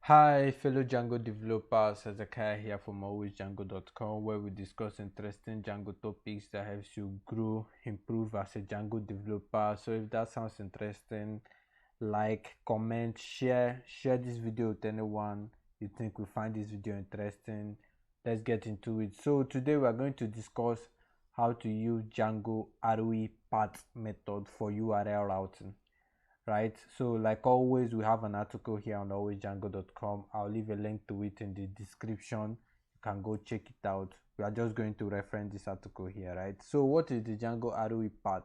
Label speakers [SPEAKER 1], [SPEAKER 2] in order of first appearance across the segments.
[SPEAKER 1] Hi, fellow Django developers. Hezekiah here from alwaysdjango.com, where we discuss interesting Django topics that helps you grow, improve as a Django developer. So if that sounds interesting, like, comment, share this video with anyone you think will find this video interesting. Let's get into it. So today we are going to discuss how to use Django ROE path method for URL routing, right? So like always, we have an article here on alwaysdjango.com. I'll leave a link to it in the description. You can go check it out. We are just going to reference this article here, right? So what is the Django ROE path?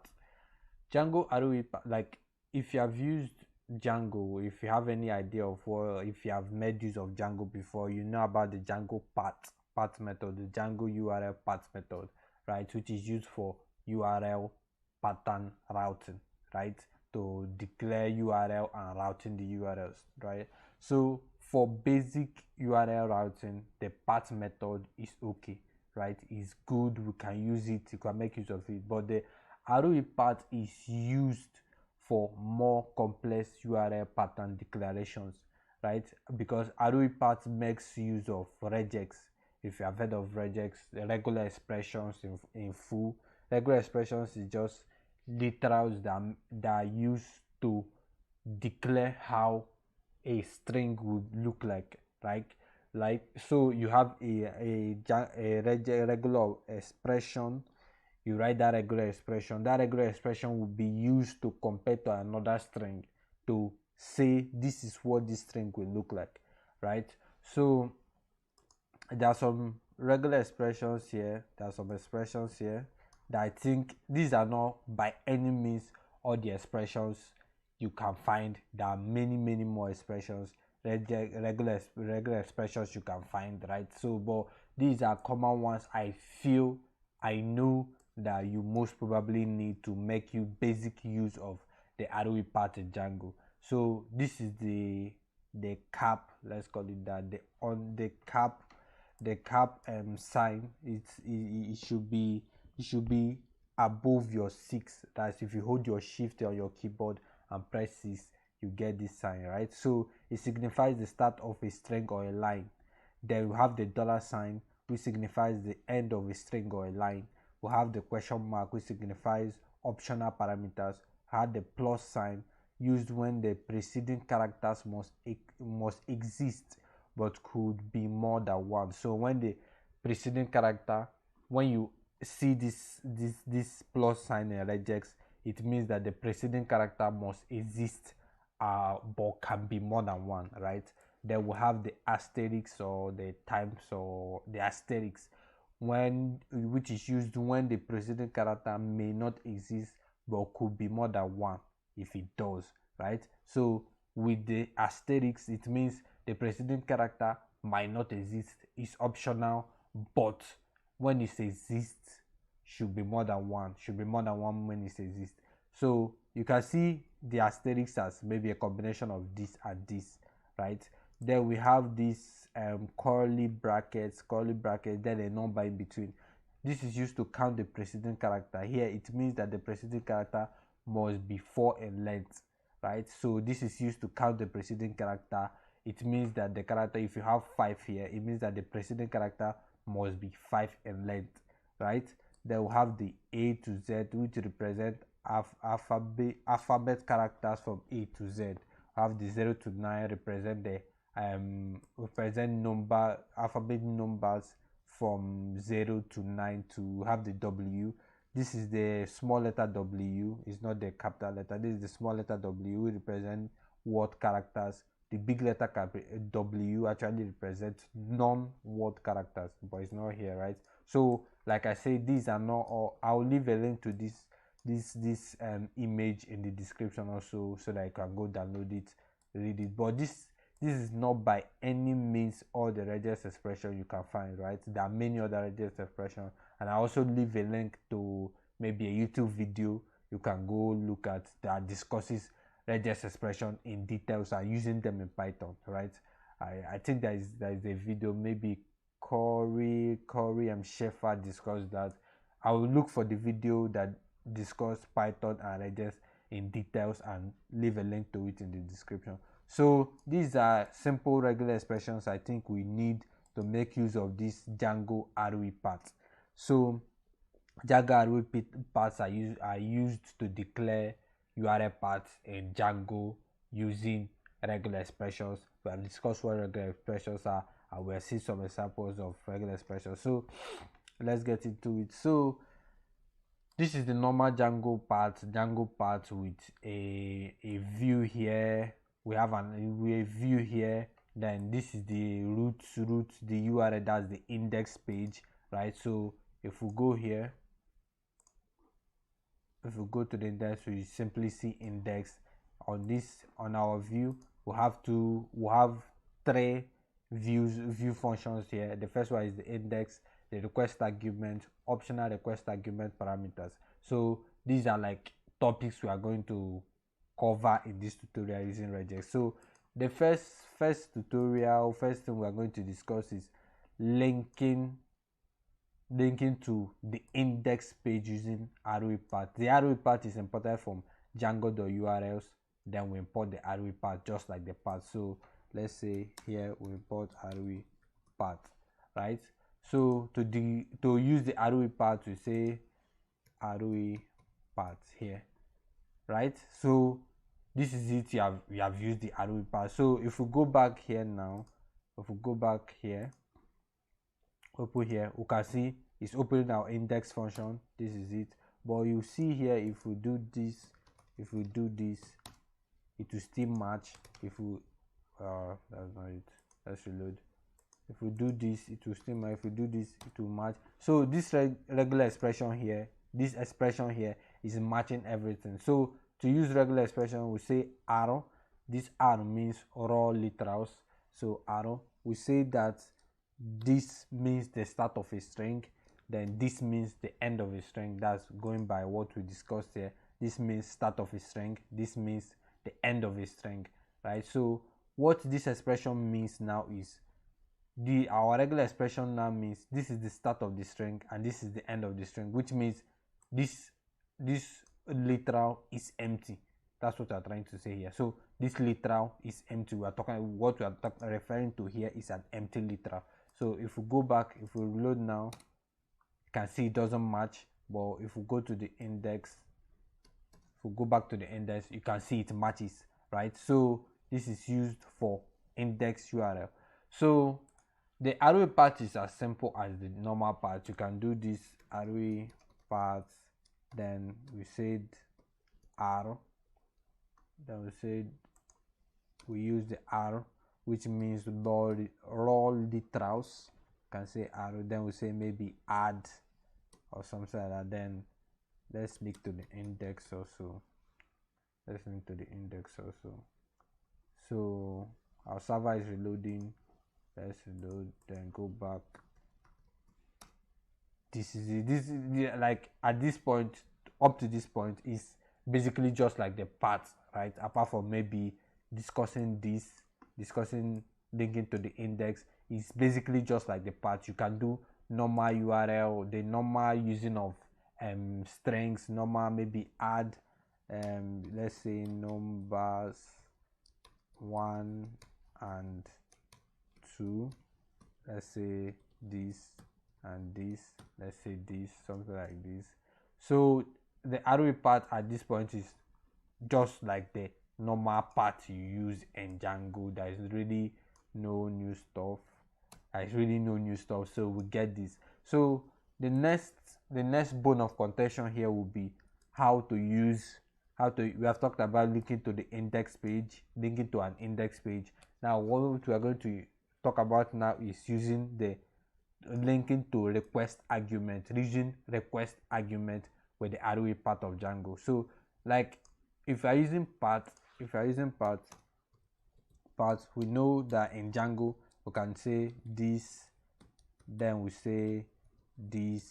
[SPEAKER 1] Django ROE path, like, if you have used Django, if you have any idea of what, if you have made use of Django before, you know about the Django path method, the Django URL path method, right? Which is used for URL pattern routing, right? To declare URL and routing the URLs, right? So for basic URL routing, the path method is okay, right? It's good. We can use it. You can make use of it. But the ROE path is used for more complex URL pattern declarations, right? Because ROE path makes use of regex. If you have heard of regex, the regular expressions in full. Regular expressions is just literals that are used to declare how a string would look like, right? Like, so you have a regular expression. You write that regular expression. That regular expression will be used to compare to another string to say this is what this string will look like, right? So there are some regular expressions here. There are some expressions here that I think these are not by any means all the expressions you can find. There are many more expressions, regular expressions you can find, right? So but these are common ones I know that you most probably need to make you basic use of the ROE part in Django. So this is the cap, let's call it that, the on the cap sign. It should be above your 6. That's if you hold your shift on your keyboard and press 6, you get this sign, right? So it signifies the start of a string or a line. Then we have the dollar sign, which signifies the end of a string or a line. We have the question mark, which signifies optional parameters. We have the plus sign, used when the preceding characters must exist but could be more than one. So when the preceding character, when you see this plus sign in regex, it means that the preceding character must exist, but can be more than one, right? Then we have the asterisk, or the times, or the asterisk, which is used when the preceding character may not exist but could be more than one if it does, right? So with the asterisk, it means the preceding character might not exist, is optional, but when it exists, should be more than one when it exists. So you can see the asterisk as maybe a combination of this and this, right? Then we have this curly brackets, then a number in between. This is used to count the preceding character. Here it means that the preceding character must be 4 in length, right? So this is used to count the preceding character. It means that the character, if you have 5 here, it means that the preceding character must be 5 in length, right? Then we have the A to Z, which represent alphabet characters from A to Z. We have the 0 to 9 represent alphabet numbers from 0 to 9. To have the W, this is the small letter W, it's not the capital letter. This is the small letter W, which represent word characters. The big letter W actually represents non-word characters, but it's not here, right? So like I said, these are not all. I'll leave a link to this image in the description also, so that you can go download it, read it. But this is not by any means all the regex expression you can find, right? There are many other regex expressions, and I also leave a link to maybe a YouTube video you can go look at that discusses regex expression in details and using them in Python, right? I think there is a video, maybe Corey and Sheffer discussed that. I will look for the video that discuss Python and regex in details and leave a link to it in the description. So these are simple regular expressions I think we need to make use of this Django ROE part. So Django ROE parts are used to declare URL paths in Django using regular expressions. We have discussed what regular expressions are, and we'll see some examples of regular expressions. So let's get into it. So this is the normal Django part with a view here. We have a view here. Then this is the root, the URL, that's the index page, right? So if we go here, if we go to the index, we simply see index. On our view, we have three view functions here. The first one is the index, the request argument, optional request argument parameters. So these are like topics we are going to cover in this tutorial using regex. So the first thing we are going to discuss is linking to the index page using ROE path. The ROE path is imported from Django.urls. Then we import the ROE path just like the path. So let's say here we import ROE path, right? So to use the ROE path, we say ROE path here, right? So this is it. You have used the ROE path. So if we go back here now, open here, we can see it's opening our index function. This is it. But you see here, if we do this, it will still match. If we that's not it. Let's reload. If we do this, it will still match. If we do this, it will match. So this regular expression here, this expression here is matching everything. So to use regular expression, we say arrow. This arrow means raw literals. So arrow, we say that this means the start of a string, then this means the end of a string. That's going by what we discussed here. This means start of a string, this means the end of a string, right? So what this expression means now is our regular expression now means this is the start of the string and this is the end of the string, which means this literal is empty. That's what we are trying to say here. So this literal is empty. What we are referring to here is an empty literal. So if we go back, if we reload now, you can see it doesn't match. But if we go to the index, if we go back to the index, you can see it matches, right? So this is used for index URL. So the ROE path is as simple as the normal path. You can do this ROE path, then we said R, then we said we use the R, which means raw literals. You can say arrow, then we say maybe add or something like that. Then let's link to the index also. So our server is reloading. Let's reload, then go back. This is it. This is like at this point, up to this point, is basically just like the path, right? Apart from maybe discussing linking to the index, is basically just like the path. You can do normal URL, the normal using of strings, normal maybe add let's say numbers 1 and 2, let's say this and this, let's say this, something like this. So the ROE part at this point is just like the normal part you use in Django. There is really no new stuff. So we get this. So the next bone of contention here will be we have talked about linking to the index page, linking to an index page. Now what we are going to talk about now is using the linking to request argument, using request argument with the ROE part of Django. So like if you are using path, we know that in Django we can say this, then we say this,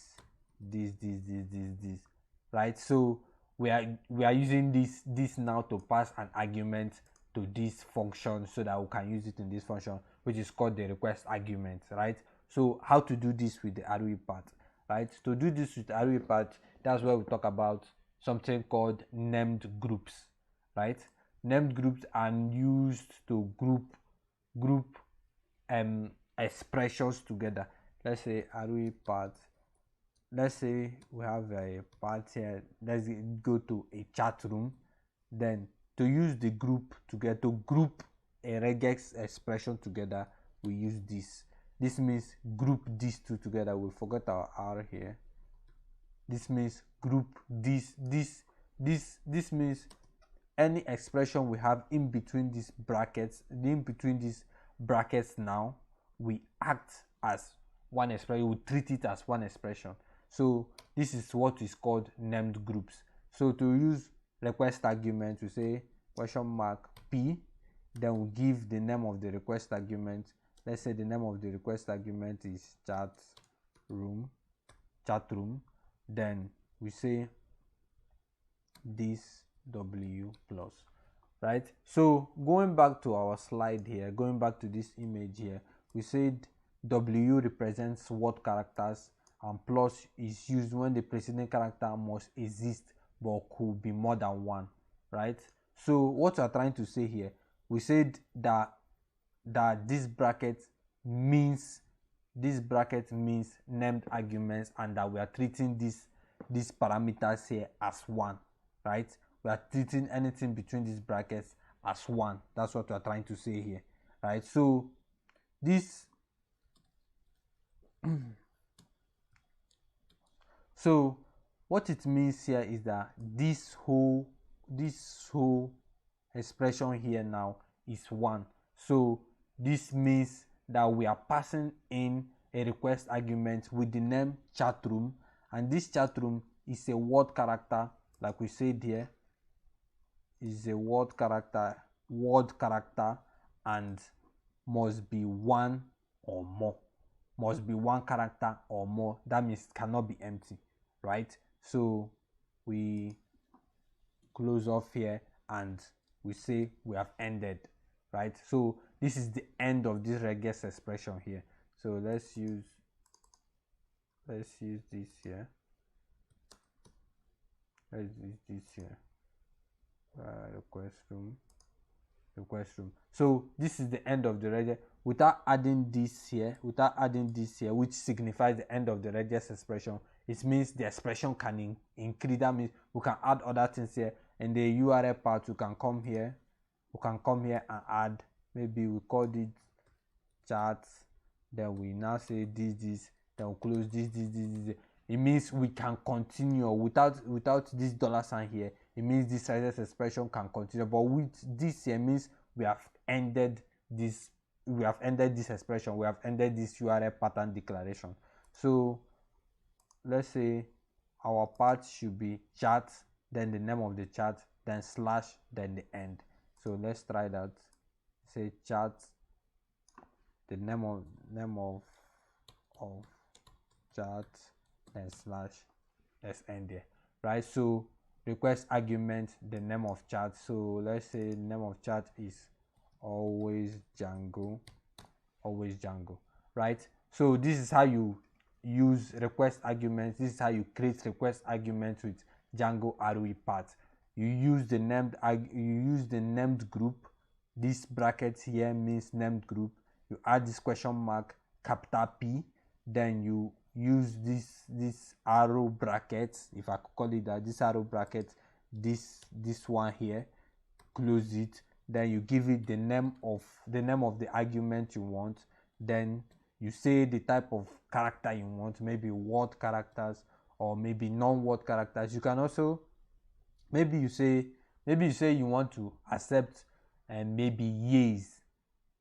[SPEAKER 1] right? So we are using this now to pass an argument to this function so that we can use it in this function, which is called the request argument, right? So how to do this with the ROE part, right? To do this with the ROE part, that's where we talk about something called named groups, right? named groups are used to group expressions together. Let's say array part. Let's say we have a part here. Let's go to a chat room. Then to use the group together, to group a regex expression together, we use this. This means group these two together. We forgot our R here. This means group this means any expression we have in between these brackets, now, we act as one expression, we treat it as one expression. So this is what is called named groups. So to use request argument, we say $P, then we give the name of the request argument. Let's say the name of the request argument is chat room. Then we say this W plus, right? So going back to our slide here, going back to this image here, we said W represents word characters and plus is used when the preceding character must exist but could be more than one, right? So what we are trying to say here, we said that this bracket means named arguments, and that we are treating these parameters here as one, right? We are treating anything between these brackets as one. That's what we are trying to say here, right? So this so what it means here is that this whole expression here now is one. So this means that we are passing in a request argument with the name chat room, and this chat room is a word character, like we said here, is a word character and must be one or more. Must be one character or more. That means it cannot be empty, right? So we close off here and we say we have ended, right? So this is the end of this regex expression here. So let's use this here. Let's use this here. Request room. So this is the end of the regex. Without adding this here, which signifies the end of the regex expression, it means the expression can increase. That means we can add other things here. In the URL part, we can come here and add, maybe we call it chat, then we now say this, then we close this. It means we can continue without this dollar sign here. It means this regex expression can continue, but with this here means we have ended this expression, we have ended this URL pattern declaration. So let's say our part should be chat, then the name of the chat, then slash, then the end. So let's try that. Say chat, the name of chat, and slash, let's end there, right? So request argument, the name of chat. So let's say the name of chat is always Django, right? So this is how you use request arguments. This is how you create request arguments with Django ROE part. You use the named group. This bracket here means named group. You add this question mark, capital P, then you use this arrow brackets, if I could call it that, this arrow bracket, this one here, close it, then you give it the name of the argument you want, then you say the type of character you want, maybe word characters or maybe non-word characters. You can also, maybe you say you want to accept and maybe yeas.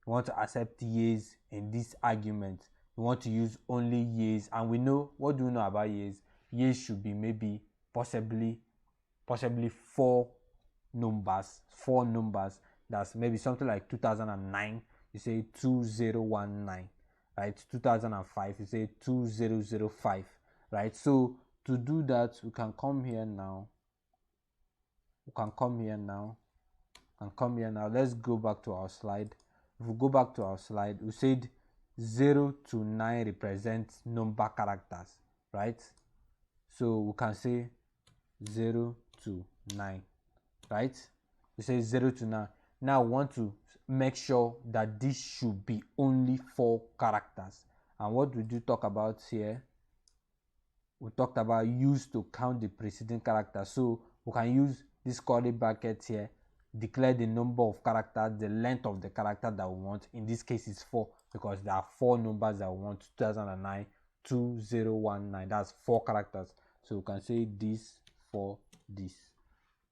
[SPEAKER 1] You want to accept yeas in this argument. You want to use only yeas, and we know, what do we know about yeas? Yeas should be maybe possibly four numbers. That's maybe something like 2009. You say 2019, right? 2005. You say 2005, right? So to do that, we can come here now. Let's go back to our slide. If we go back to our slide, we said 0 to 9 represents number characters, right? So we can say 0 to 9, right? we say 0 to 9. Now we want to make sure that this should be only 4 characters. And what we do talk about here, we talked about use to count the preceding character. So we can use this curly bracket here, declare the number of characters, the length of the character that we want. In this case it's 4, because there are 4 numbers that we want: 2009, 2019. That's 4 characters. So we can say this for this,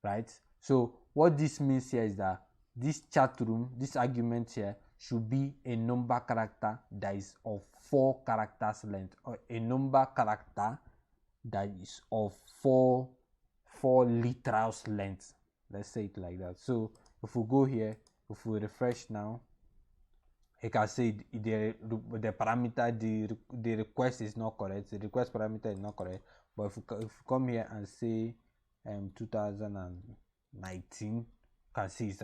[SPEAKER 1] right? So what this means here is that this chat room, this argument here, should be a number character that is of 4 characters length, or a number character that is of 4 literals length. Let's say it like that. So if we go here, if we refresh now, you can see the parameter, the request is not correct. The request parameter is not correct. But if we come here and say 2019, you can see it's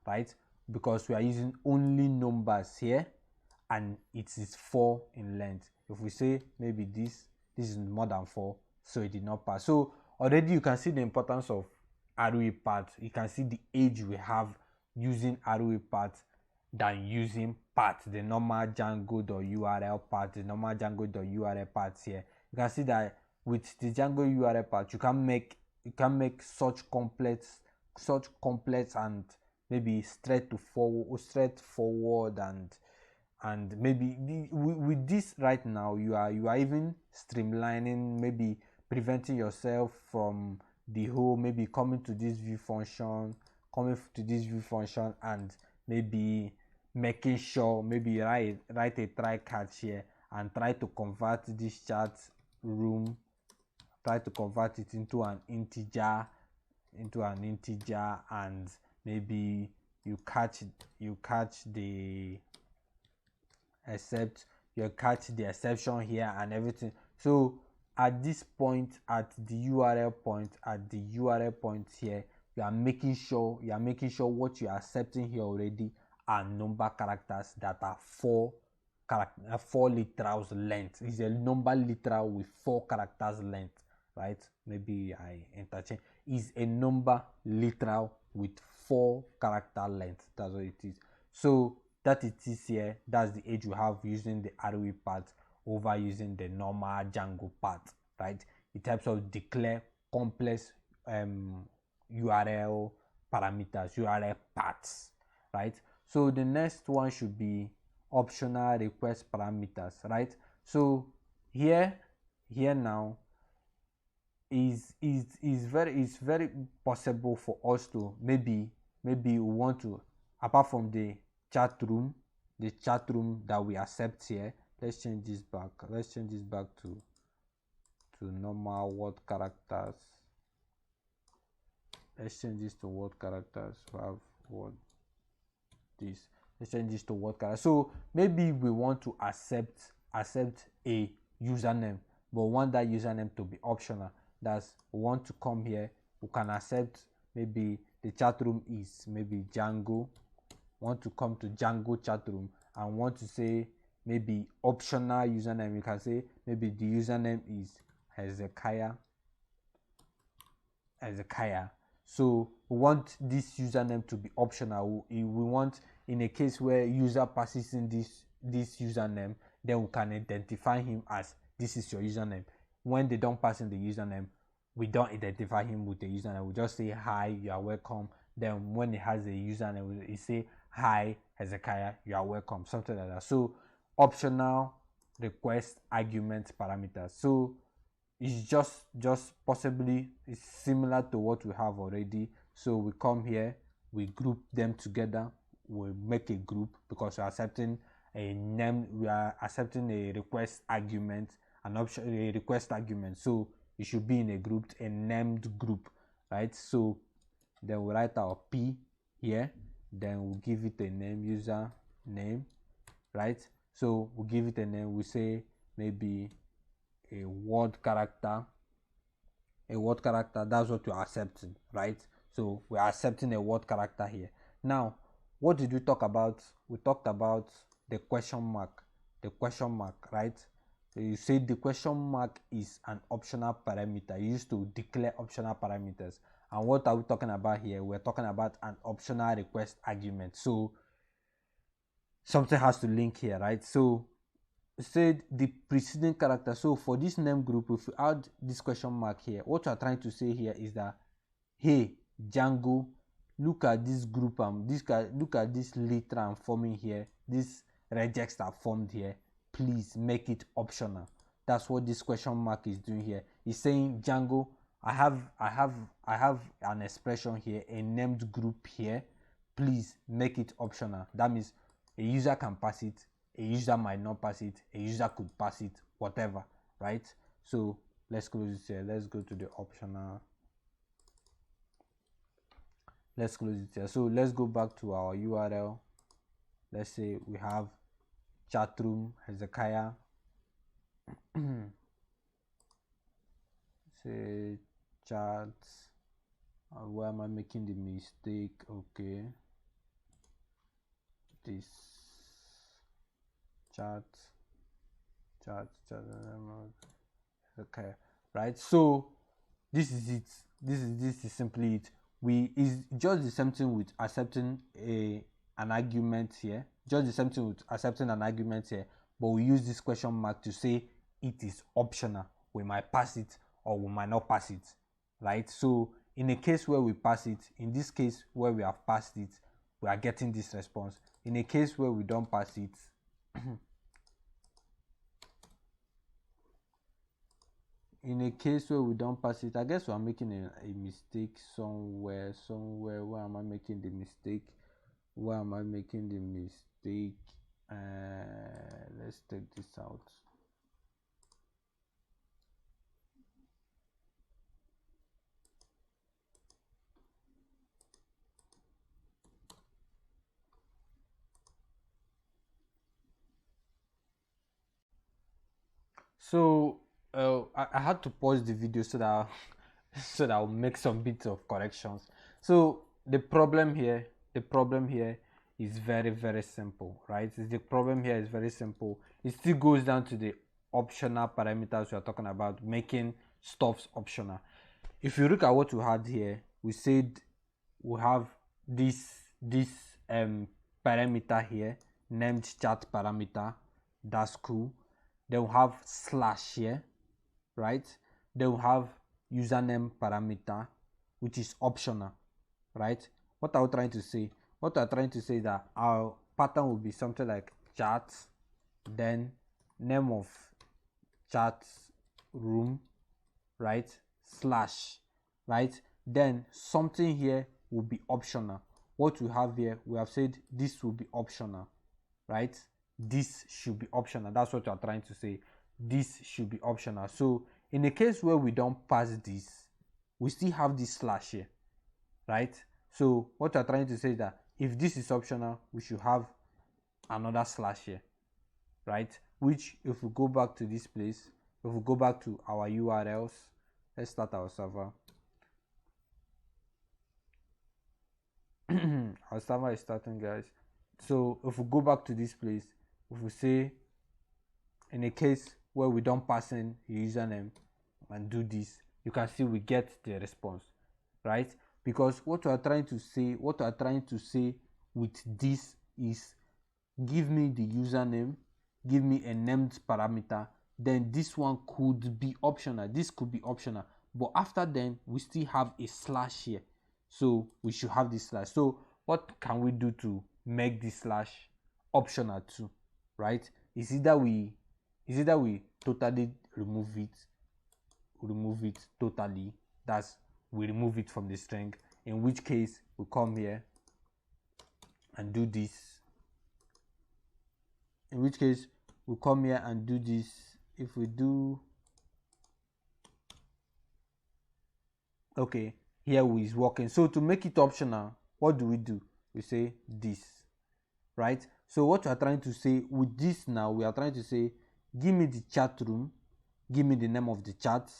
[SPEAKER 1] right? Because we are using only numbers here, and it is 4 in length. If we say maybe this is more than 4, so it did not pass. So already you can see the importance of ROE path. You can see the age we have using ROE path than using path, the normal Django.url path, the normal Django.url path here. You can see that with the Django URL path, you can make such complex and maybe straight forward and maybe with this right now you are even streamlining, maybe preventing yourself from the whole maybe coming to this view function and maybe making sure, maybe write a try catch here and try to convert this chat room, try to convert it into an integer, and maybe you catch the exception here and everything. So at this point, at the URL point here, you are making sure what you are accepting here already are number characters that are 4 literals length. It's a number literal with 4 characters length, right? Maybe I interchange. Is a number literal with 4 character length. That's what it is. So that it is here. That's the age we have using the ROE path over using the normal Django path, right? It helps us declare complex URL parameters, URL paths, right? So the next one should be optional request parameters, right? So here now is very possible for us to maybe we want to, apart from the chat room that we accept here, let's change this back to normal word characters. Let's change this to word characters. We have word this. Let's change this to word characters. So maybe we want to accept a username, but want that username to be optional. That's, we want to come here, we can accept maybe the chat room is maybe Django. Want to come to Django chat room and want to say maybe optional username. You can say maybe the username is Hezekiah. So we want this username to be optional. We want, in a case where user passes in this username, then we can identify him as this is your username. When they don't pass in the username, we don't identify him with the username. We just say hi, you are welcome. Then when he has a username, we say hi Hezekiah, you are welcome, something like that. So optional request argument parameters. So it's just possibly it's similar to what we have already. So we come here, we group them together, we make a group because we are accepting a name, we are accepting a request argument, a request argument. So it should be in a group, a named group, right? So then we write our P here, then we'll give it a name, user name, right? So we'll give it a name, we say maybe a word character, that's what we're accepting, right? So we're accepting a word character here. Now, what did we talk about? We talked about the question mark, right? So you say the question mark is an optional parameter. You used to declare optional parameters. And what are we talking about here? We're talking about an optional request argument. So something has to link here, right? So said the preceding character. So for this name group, if we add this question mark here, what we're trying to say here is that, hey Django, look at this group, look at this letter I'm forming here, this regex that formed here, please make it optional. That's what this question mark is doing here. It's saying, Django, I have an expression here, a named group here, please make it optional. That means a user can pass it, a user might not pass it, a user could pass it, whatever, right? So let's close it here. Let's go to the optional. Let's close it here. So let's go back to our URL. Let's say we have chatroom Hezekiah. Say chat. Where am I making the mistake? Okay. This chat. Okay, right? So this is it. This is simply it. Is just the same thing with accepting an argument here. Just the same thing with accepting an argument here, but we use this question mark to say it is optional. We might pass it or we might not pass it, right? So in a case where we pass it, in this case where we have passed it, we are getting this response. In a case where we don't pass it, in a case where we don't pass it, I guess we are making a mistake somewhere. Where am I making the mistake? Where am I making the mistake? Let's take this out. So I had to pause the video so that so that I'll make some bits of corrections. So the problem here is very simple, right? The problem here is very simple. It still goes down to the optional parameters we are talking about, making stuffs optional. If you look at what we had here, we said we have this parameter here named chat parameter. That's cool. Then we have slash here, right? Then we have username parameter, which is optional, right? What are we trying to say? What we're trying to say is that our pattern will be something like chat, then name of chat room, right? Slash, right? Then something here will be optional. What we have here, we have said this will be optional, right? This should be optional. That's what you're trying to say. This should be optional. So in a case where we don't pass this, we still have this slash here, right? So what you're trying to say is that if this is optional, we should have another slash here, right? Which, if we go back to this place, if we go back to our URLs, let's start our server. Our server is starting, guys. So if we go back to this place, if we say in a case where we don't pass in username and do this, you can see we get the response, right? Because what we are trying to say with this is, give me the username, give me a named parameter, then this one could be optional, this could be optional, but after then we still have a slash here, so we should have this slash. So what can we do to make this slash optional too, right? Is either we totally remove it totally, that's we remove it from the string, in which case we come here and do this, if we do, okay, here is working. So to make it optional, what do? We say this, right? So what we are trying to say with this now, we are trying to say, give me the chat room, give me the name of the chat,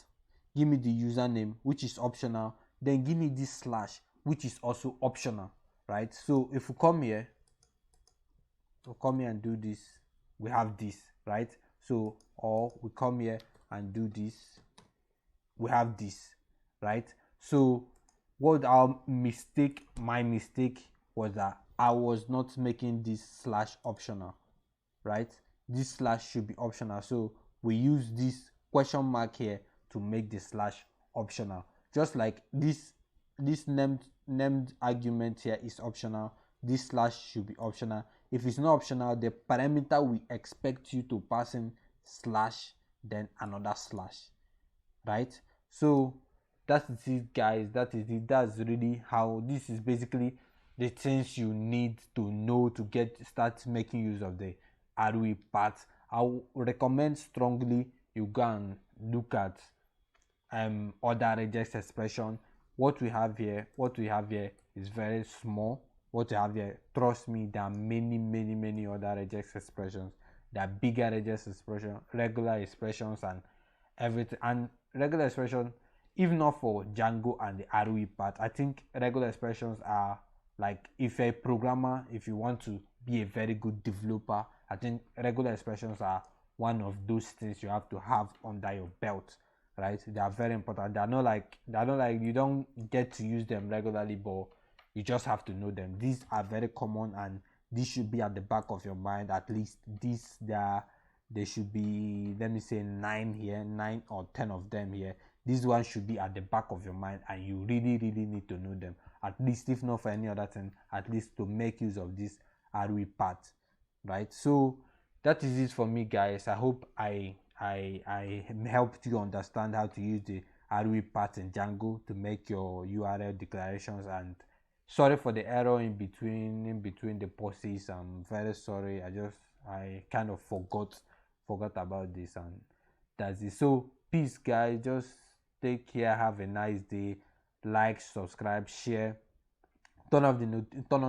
[SPEAKER 1] give me the username, which is optional, then give me this slash, which is also optional, right? So if we come here and do this, we have this, right? So, or we come here and do this, we have this, right? So what my mistake was that I was not making this slash optional, right? This slash should be optional, so we use this question mark here to make the slash optional. Just like this named argument here is optional, this slash should be optional. If it's not optional, the parameter we expect you to pass in slash then another slash, right? So that is it, guys. That is it. That's really how this is basically the things you need to know to start making use of the ROE part. I would recommend strongly you go and look at other regex expression. What we have here is very small. What we have here, trust me, there are many other regex expressions. There are bigger regex expressions, regular expressions, and everything. And regular expression, if not for Django and the ROE part, I think regular expressions are like, if you're a programmer, if you want to be a very good developer, I think regular expressions are one of those things you have to have under your belt, right? They are very important. They're not like you don't get to use them regularly, but you just have to know them. These are very common, and this should be at the back of your mind. At least there should be, let me say, 9 or 10 of them here. This one should be at the back of your mind, and you really need to know them, at least, if not for any other thing, at least to make use of this ROE part, right? So that is it for me, guys. I hope I helped you understand how to use the ROE part in Django to make your URL declarations. And sorry for the error in between the pauses. I'm very sorry. I kind of forgot about this, and that's it. So peace, guys. Just take care, have a nice day. Like, subscribe, share, turn on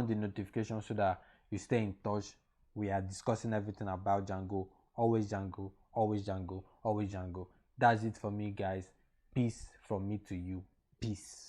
[SPEAKER 1] the notification so that you stay in touch. We are discussing everything about Django. Always Django, always Django, always Django. That's it for me, guys. Peace from me to you. Peace.